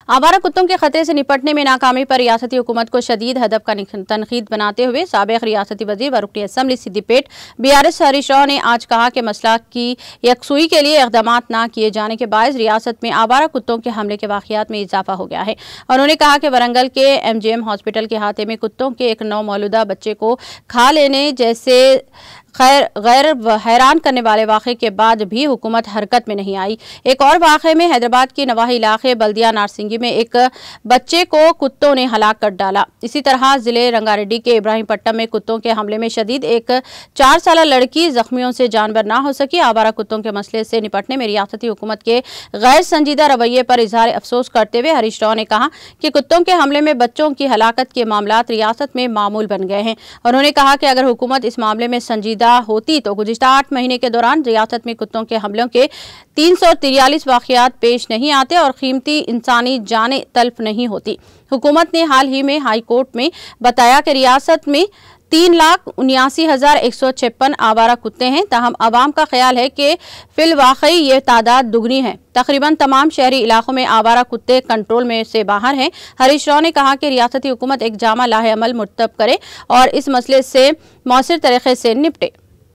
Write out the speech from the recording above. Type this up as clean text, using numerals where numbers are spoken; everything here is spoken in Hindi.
आवारा कुत्तों के खतरे से निपटने में नाकामी पर रियासती हुकूमत को शदीद हदफ का तनकीद बनाते हुए साबिक रियासती वजीर व रुकनी असम्बली सिद्दीपेट BRS हरीश राव ने आज कहा कि मसला की यकसुई के लिए इक़दाम न किए जाने के बायस रियासत में आवारा कुत्तों के हमले के वाक़यात में इजाफा हो गया है। उन्होंने कहा कि वरंगल के MGM हॉस्पिटल के अहाते में कुत्तों के एक नौमौलूदा बच्चे को खा लेने जैसे गैर हैरान करने वाले वाक़े के बाद भी हुकूमत हरकत में नहीं आई। एक और वाक़े में हैदराबाद की नवाही इलाके बल्दिया नारसिंगी में एक बच्चे को कुत्तों ने हलाक कर डाला। इसी तरह जिले रंगारेड्डी के इब्राहिमपट्टनम में कुत्तों के हमले में शदीद एक 4 साला लड़की जख्मियों से जानबर ना हो सकी। आवारा कुत्तों के मसले से निपटने में रियासती हुकूमत के गैर संजीदा रवैये पर इजहार अफसोस करते हुए हरीश राव ने कहा कि कुत्तों के हमले में बच्चों की हलाकत के मामलात रियासत में मामूल बन गए हैं। उन्होंने कहा कि अगर हुकूमत इस मामले में संजीदा होती तो गुज़िश्ता 8 महीने के दौरान रियासत में कुत्तों के हमलों के 343 वाक़यात पेश नहीं आते और कीमती इंसानी जानें तल्फ नहीं होती। हुकूमत ने हाल ही में हाई कोर्ट में बताया कि रियासत में 3,79,156 आवारा कुत्ते हैं। ताहम अवाम का ख्याल है कि फिल वाकई ये तादाद दुगनी है। तकरीबन तमाम शहरी इलाकों में आवारा कुत्ते कंट्रोल में से बाहर हैं। हरीश राव ने कहा कि रियासती हुकूमत एक जामा लाहे अमल मुरतब करे और इस मसले से मौसर तरीके से निपटे।